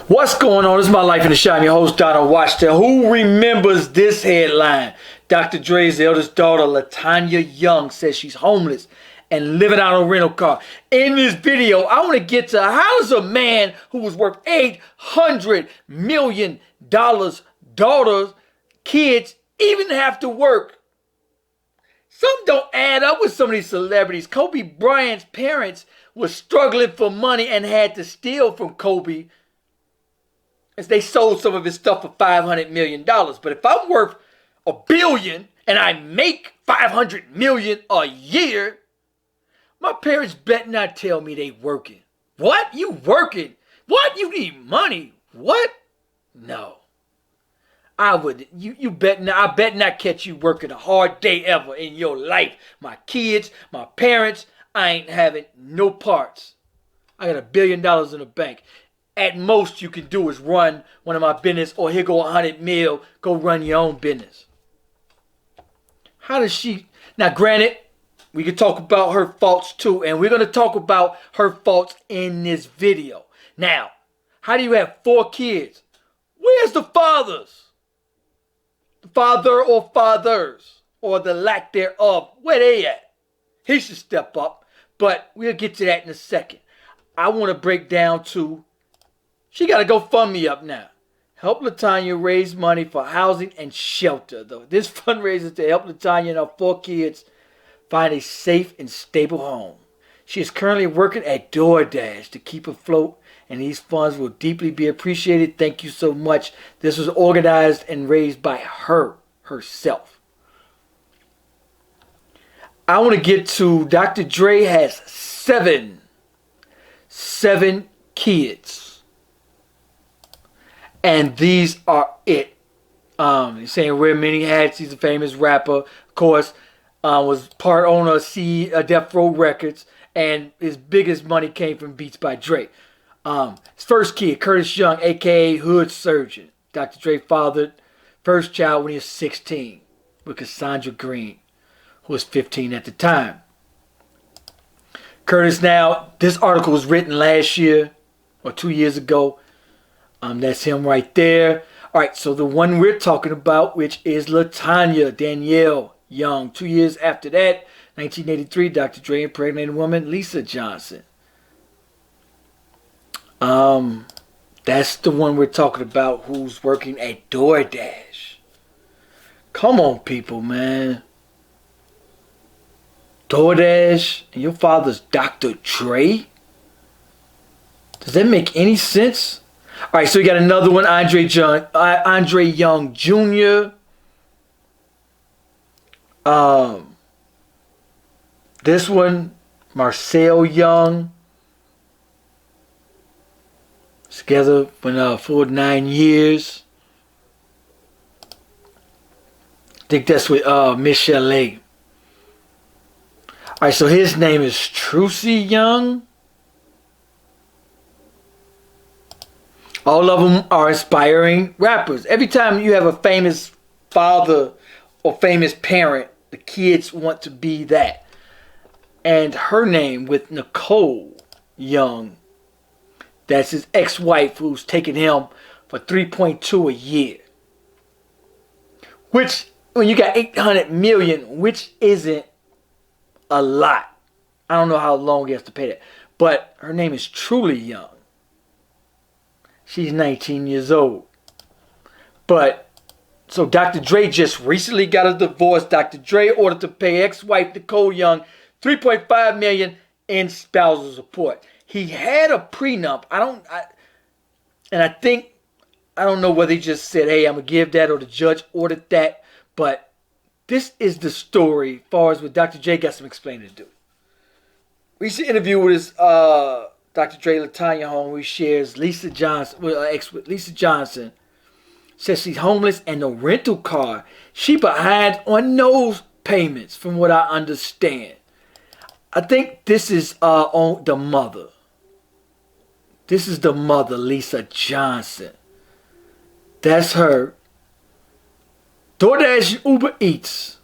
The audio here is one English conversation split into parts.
What's going on? This is My Life in the Shop. I'm your host, Donald Watchtower. Who remembers this headline? Dr. Dre's eldest daughter, LaTanya Young, says she's homeless and living out on a rental car. In this video, I want to get to how does a man who was worth $800 million, daughters, kids, even have to work? Something don't add up with some of these celebrities. Kobe Bryant's parents were struggling for money and had to steal from Kobe as they sold some of his stuff for $500 million. But if I'm worth $1 billion and I make $500 million a year, my parents better not tell me they working. What? You working? What? You need money? What? No. I would. You bet not. I bet not catch you working a hard day ever in your life. My kids, my parents, I ain't having no parts. I got $1 billion in the bank. At most you can do is run one of my business, or here go 100 mil, go run your own business. How does she? Now granted, we could talk about her faults too, and we're going to talk about her faults in this video. Now, how do you have 4 kids? Where's the fathers? The father or fathers, or the lack thereof, where they at? He should step up, but we'll get to that in a second. I want to break down to, she got to go fund me up now. Help LaTanya raise money for housing and shelter, though. This fundraiser is to help LaTanya and her 4 kids find a safe and stable home. She is currently working at DoorDash to keep afloat, and these funds will deeply be appreciated. Thank you so much. This was organized and raised by her herself. I want to get to Dr. Dre has seven kids. And these are it. He's saying wear many hats. He's a famous rapper. Of course, was part owner of Death Row Records. And his biggest money came from Beats by Dre. His first kid, Curtis Young, a.k.a. Hood Surgeon. Dr. Dre fathered first child when he was 16 with Cassandra Green, who was 15 at the time. Curtis now, this article was written last year or 2 years ago. That's him right there. All right, so the one we're talking about, which is LaTanya Danielle Young. 2 years after that, 1983, Dr. Dre impregnated woman Lisa Johnson. That's the one we're talking about, who's working at DoorDash. Come on, people, man. DoorDash and your father's Dr. Dre? Does that make any sense? All right, so we got another one, Andre Young Jr. This one, Marcel Young. Together for 9 years. I think that's with Michelle A. Alright, so his name is Trucy Young. All of them are aspiring rappers. Every time you have a famous father or famous parent, the kids want to be that. And her name with Nicole Young. That's his ex-wife, who's taking him for $3.2 a year. Which, when you got $800 million, which isn't a lot. I don't know how long he has to pay that. But her name is Truly Young. She's 19 years old. But, so Dr. Dre just recently got a divorce. Dr. Dre ordered to pay ex-wife Nicole Young $3.5 million in spousal support. He had a prenup. I don't know whether he just said, hey, I'm going to give that, or the judge ordered that. But this is the story as far as with Dr. J got some explaining to do. Recent interview with his Dr. Dre LaTanya home, where he shares Lisa Johnson, with Lisa Johnson, says she's homeless and no rental car. She behind on those payments, from what I understand. I think this is on the mother. This is the mother, Lisa Johnson. That's her. DoorDash, Uber Eats.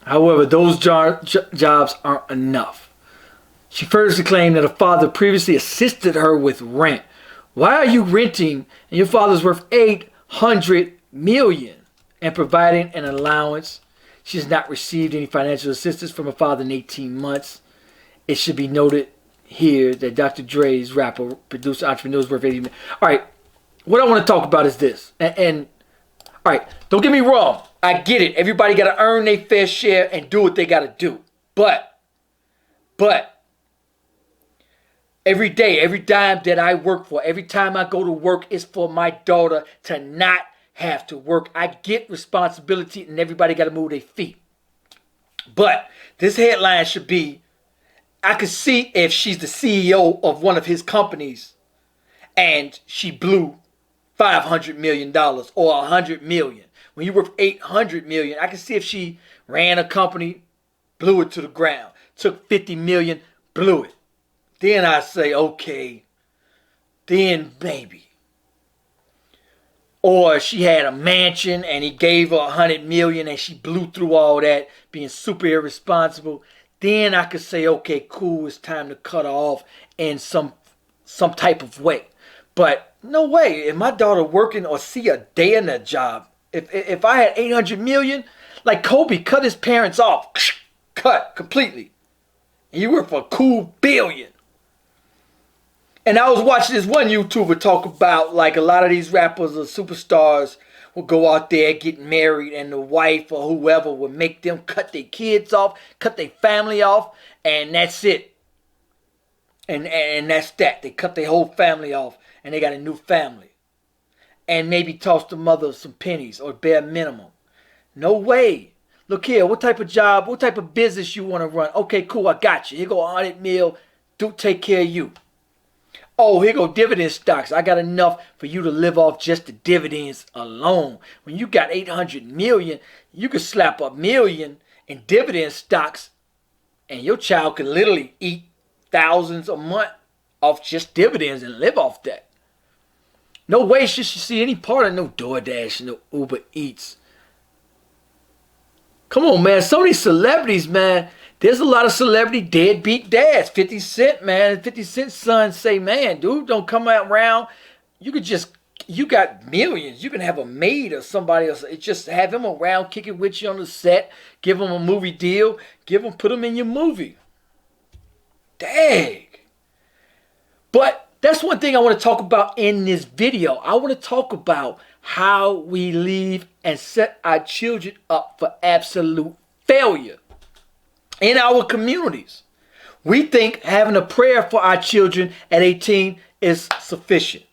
However, those jobs aren't enough. She further claimed that her father previously assisted her with rent, Why are you renting and your father's worth 800 million and providing an allowance? She has not received any financial assistance from her father in 18 months. It should be noted here that Dr. Dre's rapper, producer, entrepreneur is worth 80 million. All right, what I want to talk about is this. And all right, don't get me wrong. I get it. Everybody got to earn their fair share and do what they got to do. But every day, every dime that I work for, every time I go to work is for my daughter to not have to work. I get responsibility and everybody got to move their feet. But this headline should be, I could see if she's the CEO of one of his companies and she blew $500 million or $100 million. When you're worth $800 million, I can see if she ran a company, blew it to the ground, took $50 million, blew it. Then I say, okay, then maybe. Or she had a mansion and he gave her $100 million and she blew through all that, being super irresponsible. Then I could say, okay, cool, it's time to cut her off in some type of way. But no way, if my daughter working or see a day in a job, if I had 800 million, like Kobe cut his parents off, cut completely. And you work for a cool billion. And I was watching this one YouTuber talk about like a lot of these rappers or superstars will go out there, get married, and the wife or whoever will make them cut their kids off, cut their family off, and that's it. And that's that. They cut their whole family off, and they got a new family. And maybe toss the mother some pennies or bare minimum. No way. Look here, what type of job, what type of business you want to run? Okay, cool, I got you. Here go 100 mil. Do take care of you. Oh, here go dividend stocks. I got enough for you to live off just the dividends alone. When you got 800 million, you could slap $1 million in dividend stocks and your child can literally eat thousands a month off just dividends and live off that. No way should she see any part of no DoorDash, no Uber Eats. Come on, man. Some of these celebrities, man, there's a lot of celebrity deadbeat dads. 50 Cent, man. 50 Cent's son say, man, dude, don't come out around. You got millions. You can have a maid or somebody else. It just have him around, kick it with you on the set, give him a movie deal, put him in your movie. Dang. But that's one thing I want to talk about in this video. I want to talk about how we leave and set our children up for absolute failure in our communities. We think having a prayer for our children at 18 is sufficient.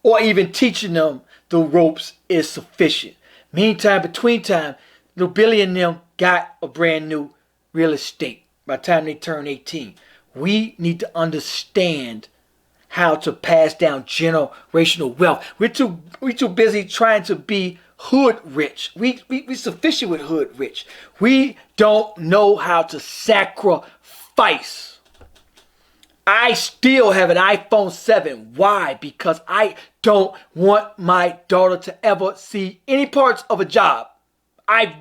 Or even teaching them the ropes is sufficient. Meantime, between time, little Billy and them got a brand new real estate by the time they turn 18. We need to understand how to pass down generational wealth. We're too busy trying to be hood rich. We sufficient with hood rich. We don't know how to sacrifice. I still have an iPhone 7. Why? Because I don't want my daughter to ever see any parts of a job. I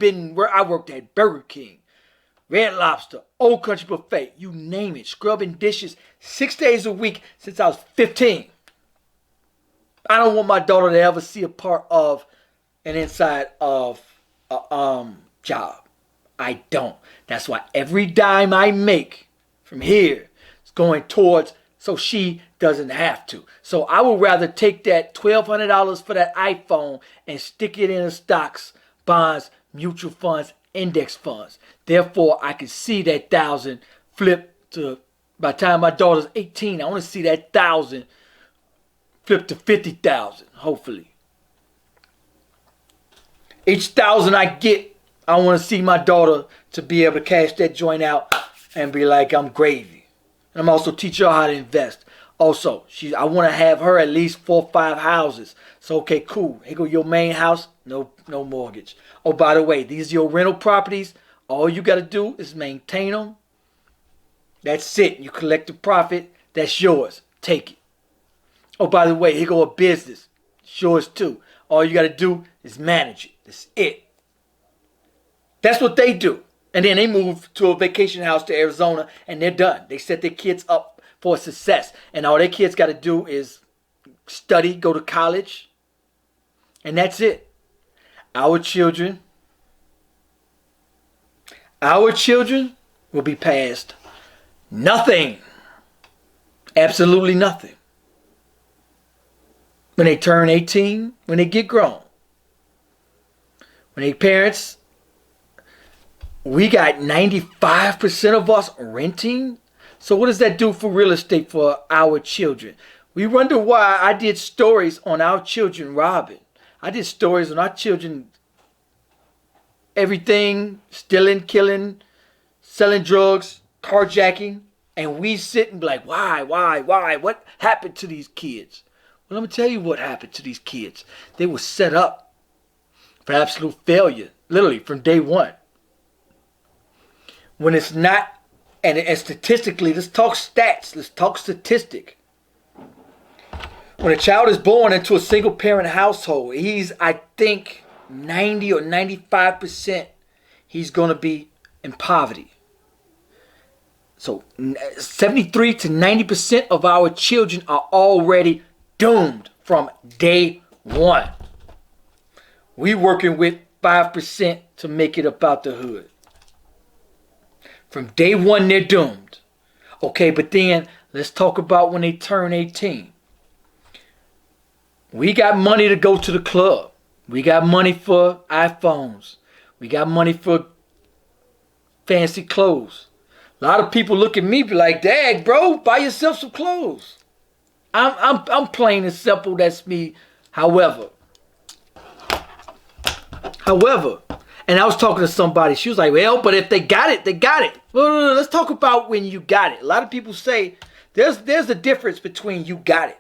worked at Burger King, Red Lobster, Old Country Buffet, you name it, scrubbing dishes 6 days a week since I was 15. I don't want my daughter to ever see a part of an inside of a job. I don't. That's why every dime I make from here is going towards so she doesn't have to. So I would rather take that $1,200 for that iPhone and stick it in stocks, bonds, mutual funds, index funds. Therefore, I can see that 1,000 flip to, by the time my daughter's 18, I want to see that 1,000 flip to 50,000, hopefully. Each 1,000 I get, I want to see my daughter to be able to cash that joint out and be like, I'm gravy. And I'm also teach her how to invest. Also, I want to have her at least 4 or 5 houses. So, okay, cool. Here go your main house. No mortgage. Oh, by the way, these are your rental properties. All you got to do is maintain them. That's it. You collect the profit. That's yours. Take it. Oh, by the way, here go a business. It's yours too. All you got to do is manage it. That's it. That's what they do. And then they move to a vacation house to Arizona and they're done. They set their kids up for success. And all their kids got to do is study, go to college, and that's it. Our children will be past nothing. Absolutely nothing. When they turn 18, when they get grown. When they parents, we got 95% of us renting. So what does that do for real estate for our children? We wonder why I did stories on our children robbing. I did stories on our children, everything, stealing, killing, selling drugs, carjacking. And we sit and be like, why? What happened to these kids? Well, let me tell you what happened to these kids. They were set up for absolute failure, literally from day one. When it's not, and statistically, let's talk stats, let's talk statistic. When a child is born into a single parent household, he's, I think, 90 or 95%, he's going to be in poverty. So 73 to 90% of our children are already doomed from day one. We working with 5% to make it up out the hood. From day one, they're doomed. Okay, but then let's talk about when they turn 18. We got money to go to the club. We got money for iPhones. We got money for fancy clothes. A lot of people look at me be like, Dad, bro, buy yourself some clothes. I'm plain and simple. That's me. However, and I was talking to somebody. She was like, well, but if they got it, they got it. Well, let's talk about when you got it. A lot of people say there's a difference between you got it.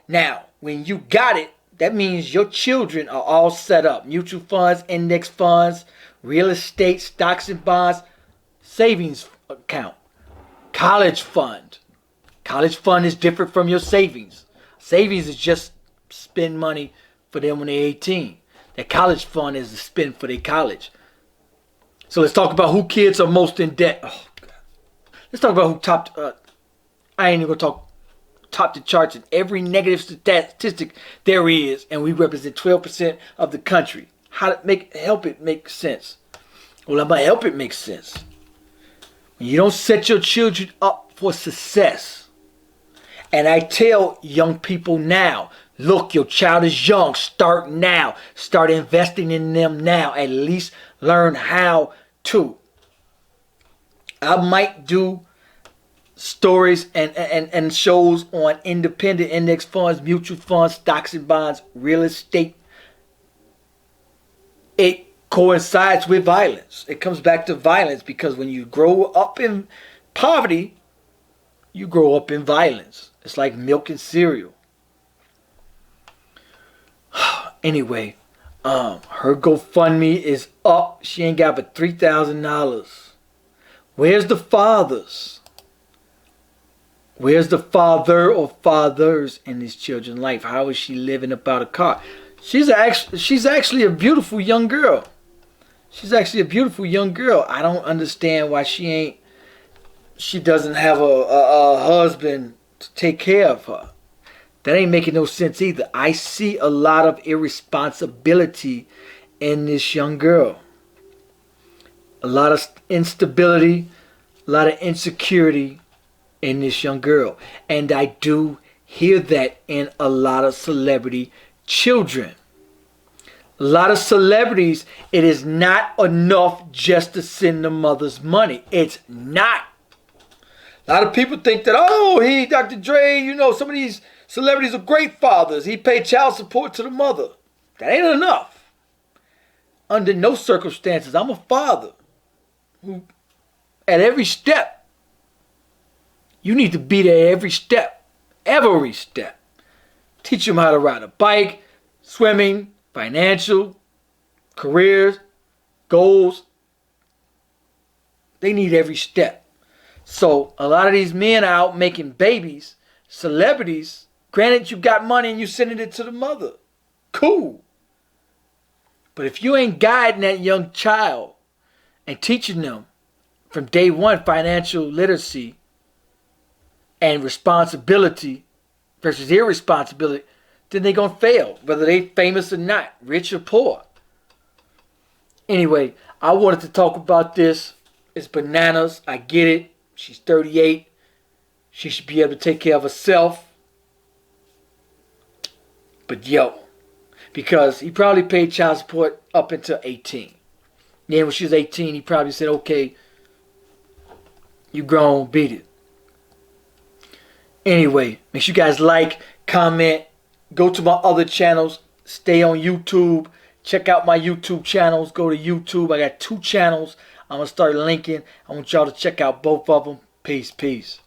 Now, when you got it, that means your children are all set up. Mutual funds, index funds, real estate, stocks and bonds, savings account, college fund. College fund is different from your savings. Savings is just spend money for them when they're 18. That college fund is to spend for their college. So let's talk about who kids are most in debt. Oh, God. Let's talk about who topped. I ain't even gonna talk top the charts in every negative statistic there is, and we represent 12% of the country. How to help it make sense? Well, I'm gonna help it make sense. When you don't set your children up for success, and I tell young people now, look, your child is young. Start now. Start investing in them now. At least learn how to. I might do stories and shows on independent index funds, mutual funds, stocks and bonds, real estate. It coincides with violence. It comes back to violence because when you grow up in poverty, you grow up in violence. It's like milk and cereal. Anyway, her GoFundMe is up. She ain't got but $3,000. Where's the fathers? Where's the father or fathers in these children's life? How is she living about a car? She's actually a beautiful young girl. She's actually a beautiful young girl. I don't understand why she doesn't have a husband to take care of her. That ain't making no sense either. I see a lot of irresponsibility in this young girl. A lot of instability, a lot of insecurity in this young girl. And I do hear that in a lot of celebrity children. A lot of celebrities, it is not enough just to send the mother's money. It's not. A lot of people think that, oh, Dr. Dre, some of these celebrities are great fathers. He paid child support to the mother. That ain't enough. Under no circumstances, I'm a father who, at every step, you need to be there every step. Every step. Teach them how to ride a bike, swimming, financial, careers, goals. They need every step. So a lot of these men are out making babies, celebrities. Granted, you got money and you sending it to the mother. Cool. But if you ain't guiding that young child and teaching them from day one financial literacy and responsibility versus irresponsibility, then they're going to fail, whether they famous or not, rich or poor. Anyway, I wanted to talk about this. It's bananas. I get it. She's 38. She should be able to take care of herself. But yo, because he probably paid child support up until 18. Then when she was 18, he probably said, okay, you grown, beat it. Anyway, make sure you guys like, comment, go to my other channels, stay on YouTube, check out my YouTube channels, go to YouTube. I got 2 channels. I'm going to start linking. I want y'all to check out both of them. Peace, peace.